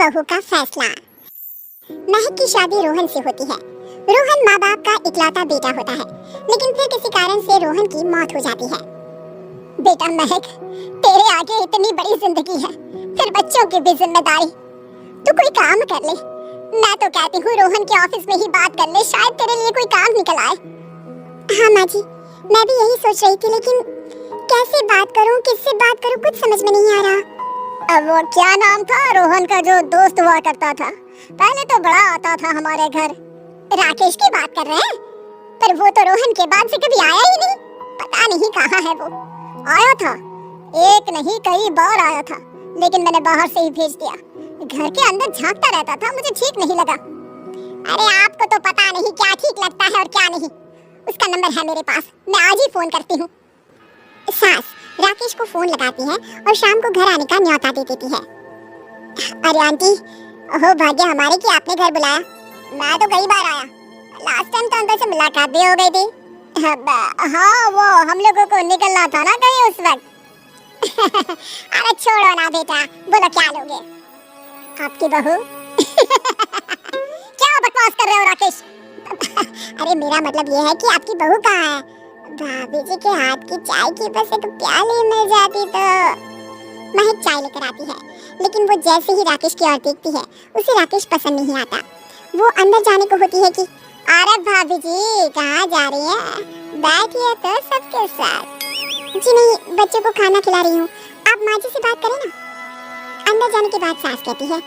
बहू का फैसला। महक की शादी रोहन से होती है। रोहन माँ बाप का इकलौता बेटा होता है, लेकिन फिर किसी कारण से रोहन की मौत हो जाती है। बेटा महक, तेरे आगे इतनी बड़ी जिंदगी है, फिर बच्चों की भी जिम्मेदारी। तू कोई काम कर ले। मैं तो कहती हूँ रोहन के ऑफिस में ही बात कर ले, शायद तेरे लिए कोई काम निकल आए। हाँ माँ जी, मैं भी यही सोच रही थी, लेकिन कैसे बात करूँ, किससे बात करूँ, कुछ समझ में नहीं आ रहा। अब वो क्या नाम था रोहन का जो दोस्त हुआ करता था, पहले तो बड़ा आता था हमारे घर। राकेश की बात कर रहे हैं? पर वो तो रोहन के बाद से कभी आया ही नहीं, पता नहीं कहाँ है वो। आया था, एक नहीं कई बार आया था, लेकिन मैंने बाहर से ही भेज दिया। घर के अंदर झांकता रहता था, मुझे ठीक नहीं लगा। अरे आपको तो पता नहीं क्या ठीक लगता है और क्या नहीं। उसका नंबर है मेरे पास, मैं आज ही फोन करती हूँ। सास राकेश को फोन लगाती है और शाम को घर आने का न्योता दे देती है। अरे आंटी, ओहो भाग्य हमारे कि आपने घर बुलाया। मैं तो कई बार आया, लास्ट टाइम तो अंदर से मुलाकात भी हो गई थी। हाँ, वो हम लोगों को निकलना था ना कहीं उस वक्त। अरे छोड़ो ना बेटा, बोलो क्या लोगे? आपकी बहू। क्या बकवास कर रहे हो राकेश? अरे मेरा मतलब ये है कि आपकी बहू कहाँ है? भाभी जी के हाथ की चाय की बस एक प्याली मिल जाती तो। महक चाय लेकर आती है, लेकिन वो जैसे ही राकेश की ओर देखती है, उसे राकेश पसंद नहीं आता। वो अंदर जाने को होती है कि अरे भाभी जी कहाँ जा रही है? बैठिए तो सबके साथ। जी नहीं, बच्चों को खाना खिला रही हूँ, आप माँ जी से बात करें ना। अंदर जाने के बाद सास कहती है,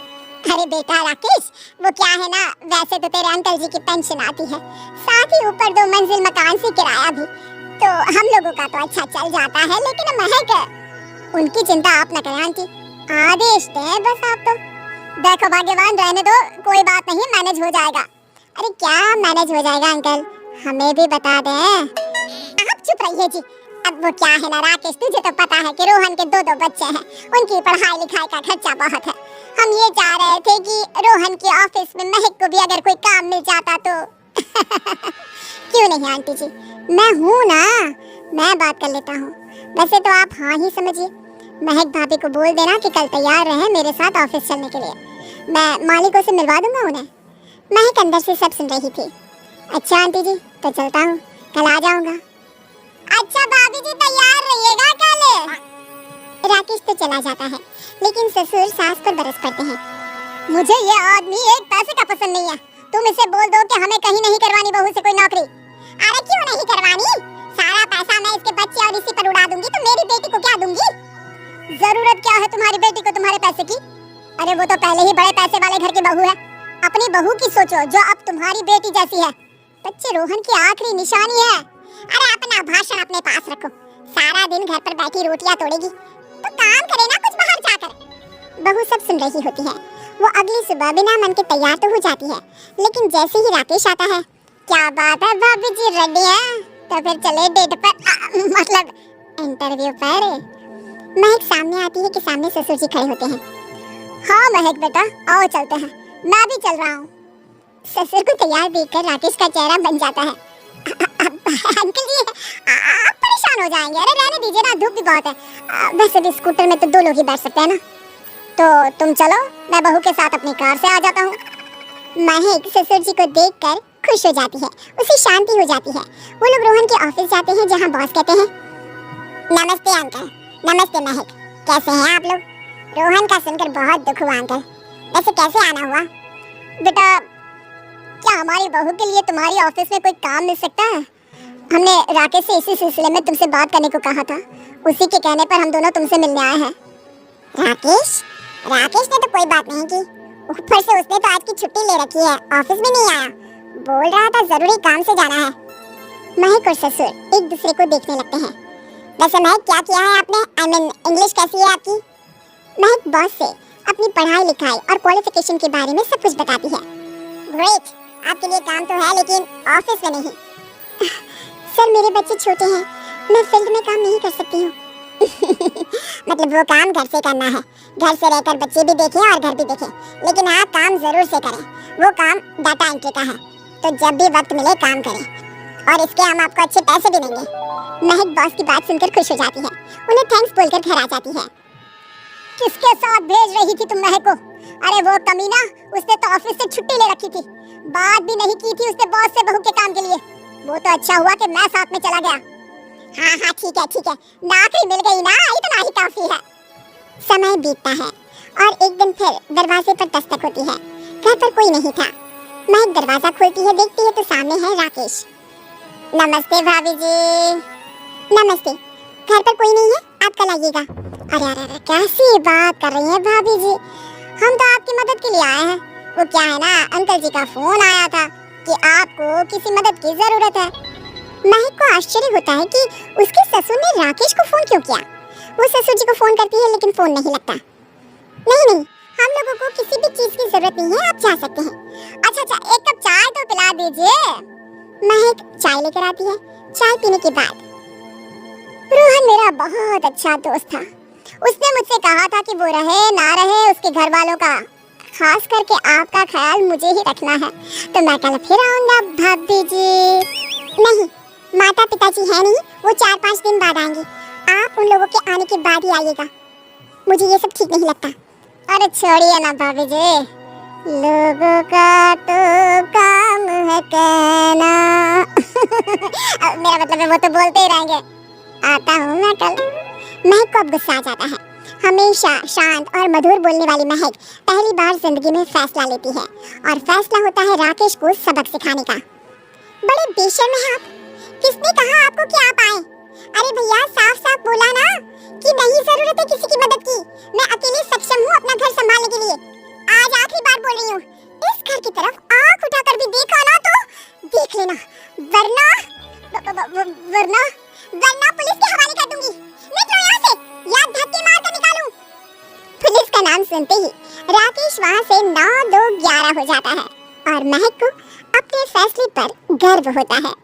अरे बेटा राकेश, वो क्या है ना, वैसे तो तेरे अंकल जी की पेंशन आती है, साथ ही ऊपर 2 मंजिल मकान से किराया भी, तो हम लोगों का तो अच्छा चल जाता है। लेकिन महक, उनकी चिंता आप न करें आंटी, आदेश दें बस आप तो। देखो भाग्यवान, रहने दो, कोई बात नहीं, मैनेज हो जाएगा। अरे क्या मैनेज हो जाएगा अंकल, हमें भी बता दें। आप चुप रहिए जी। अब वो क्या है ना राकेश, तुझे तो पता है कि रोहन के 2 बच्चे हैं, उनकी पढ़ाई लिखाई का खर्चा बहुत है। हम ये चाह रहे थे कि रोहन के ऑफिस में महक को भी अगर कोई काम मिल जाता तो। क्यों नहीं आंटी जी, मैं हूँ ना, मैं बात कर लेता हूँ। वैसे तो आप हाँ ही समझिए। महक भाभी को बोल देना कि कल तैयार रहे मेरे साथ ऑफिस चलने के लिए, मैं मालिकों से मिलवा दूंगा उन्हें। महक अंदर से सब सुन रही थी। अच्छा आंटी जी, तो चलता हूँ, कल आ जाऊंगा। अच्छा भाभी जी, तैयार रहिएगा कल। राकेश तो चला जाता है, लेकिन ससुर सास पर बरस पड़ते हैं। मुझे ये आदमी एक पैसे का पसंद नहीं है। तुम इसे बोल दो कि हमें कहीं नहीं करवानी बहू से कोई नौकरी। अरे क्यों नहीं करवानी? सारा पैसा मैं इसके बच्चे और इसी पर उड़ा दूंगी, तो मेरी बेटी को क्या दूंगी? जरूरत क्या है तुम्हारी बेटी को तुम्हारे पैसे की? अरे वो तो पहले ही बड़े पैसे वाले घर की बहू है। अपनी बहू की सोचो जो अब तुम्हारी बेटी जैसी है। बच्चे रोहन की आखिरी निशानी है। अरे अपना भाषण अपने पास रखो, सारा दिन घर पर बैठी रोटियां तोड़ेगी, तो काम करे ना कुछ बाहर जाकर। बहू सब सुन रही होती है। वो अगली सुबह बिना मन के तैयार तो हो जाती है, लेकिन जैसे ही राकेश आता है, क्या बात है भाभी जी, रेडी हैं? तो फिर चले डेट पर, मतलब इंटरव्यू पर। महक सामने आती है कि सामने ससुर जी खड़े होते हैं। हाँ महक बेटा, आओ चलते हैं, मैं भी चल रहा हूँ। ससुर को तैयार देखकर राकेश का चेहरा बन जाता है। अंकल जी, आप परेशान हो जाएंगे। अरे रहने दीजिए ना, धूप भी बहुत है। वैसे भी स्कूटर में तो 2 लोग ही बैठ सकते हैं ना। तो तुम चलो, मैं बहू के साथ अपनी कार से आ जाता हूँ। महक ससुर जी को देखकर खुश हो जाती है, उसे शांति हो जाती है। वो लोग रोहन के ऑफिस जाते हैं, जहाँ बॉस कहते हैं, नमस्ते अंकल। नमस्ते महक, कैसे हैं आप लोग? रोहन का सुनकर बहुत दुख हुआ अंकल। वैसे कैसे आना हुआ? बेटा, क्या हमारी बहू के लिए तुम्हारी ऑफिस में कोई काम मिल सकता है? हमने राकेश से इसी सिलसिले में तुमसे बात करने को कहा था, उसी के कहने पर हम दोनों तुमसे मिलने आए हैं। राकेश? राकेश ने तो कोई बात नहीं की, ऊपर से उसने तो आज की छुट्टी ले रखी है, ऑफिस में नहीं आया। बोल रहा था जरूरी काम से जाना है। महक और ससुर एक दूसरे को देखने लगते हैं। वैसे महक, क्या किया है आपने? I mean, इंग्लिश कैसी है आपकी? महक बॉस से अपनी पढ़ाई लिखाई और क्वालिफिकेशन के बारे में सब कुछ बताती है। ग्रेट, आपके लिए काम तो है, लेकिन ऑफिस में नहीं। सर मेरे बच्चे छोटे हैं, मैं फील्ड में काम नहीं कर सकती हूँ। मतलब वो काम घर से करना है, घर से रहकर बच्चे भी देखें और घर भी देखें, लेकिन आप काम जरूर से करें। वो काम डाटा एंट्री का है, तो जब भी वक्त मिले काम करें, और इसके हम आपको अच्छे पैसे भी देंगे। महक बॉस की बात सुनकर खुश हो जाती है, उन्हें थैंक्स बोलकर घर आ जाती है। किसके साथ भेज रही थी तुम महक को? अरे वो कमीना, उसने तो ऑफिस से छुट्टी ले रखी थी, बात भी नहीं की थी उसने बॉस से बहू के काम के लिए। वो तो अच्छा हुआ कि मैं साथ में चला गया। हाँ ठीक है, नौकरी मिल गई ना, इतना ही काफी है। समय बीतता है और एक दिन फिर दरवाजे पर दस्तक होती है। घर पर कोई नहीं था। महक दरवाजा खोलती है, देखती है तो सामने है राकेश। नमस्ते भाभी जी। नमस्ते। घर पर कोई नहीं है, आप कल आइएगा। अरे कैसी बात कर रही हैं भाभी जी, हम तो आपकी मदद के लिए आए हैं। वो क्या है ना, अंकल जी का फोन आया था कि आपको किसी मदद की जरूरत है। महक को आश्चर्य होता है कि उसके ससुर ने राकेश को फोन क्यों किया। वो ससुर जी को फोन करती है लेकिन फोन नहीं लगता। नहीं, हम लोगों को किसी भी चीज की जरूरत नहीं है, आप जा सकते हैं। अच्छा, एक कप चाय तो पिला दीजिए। महक चाय लेकर आती है। चाय पीने के बाद, रोहन मेरा बहुत अच्छा दोस्त था। उसने मुझसे कहा था कि वो रहे ना रहे उसके घर वालों का, खास करके आपका ख्याल मुझे ही रखना है। तो मैं कल फिर आऊंगा भाभी जी। नहीं, माता पिताजी है नहीं, वो 4-5 दिन बाद आएंगे। आप उन लोगों के आने के बाद ही आइएगा। मुझे ये सब ठीक नहीं लगता। अरे छोड़िए ना भाभी जी, लोगों का तो काम है कहना। मेरा मतलब है वो तो बोलते ही रहेंगे। आता हूँ मैं कल। महक को अब गुस्सा आ जाता है। हमेशा शांत और मधुर बोलने वाली महक पहली बार जिंदगी में फैसला लेती है और फैसला होता है राकेश को सबक सिखाने का। बड़े बेशर्म हैं आप। किसने कहा आपको कि आप आए? अरे भैया, साफ बोला ना कि नहीं जरूरत है किसी की मदद की। मैं अकेले सक्षम हूँ अपना घर संभालने के लिए। आज आखिरी बार बोल रही हूँ, इस घर की तरफ आंख उठाकर भी देखा ना तो देख लेना, वरना पुलिस के हवाले कर दूंगी। निकलो यहाँ से, या धक्के मार कर निकालूं। पुलिस का नाम सुनते ही राकेश वहाँ से 9-2-11 हो जाता है और महक को अपने फैसले पर गर्व होता है।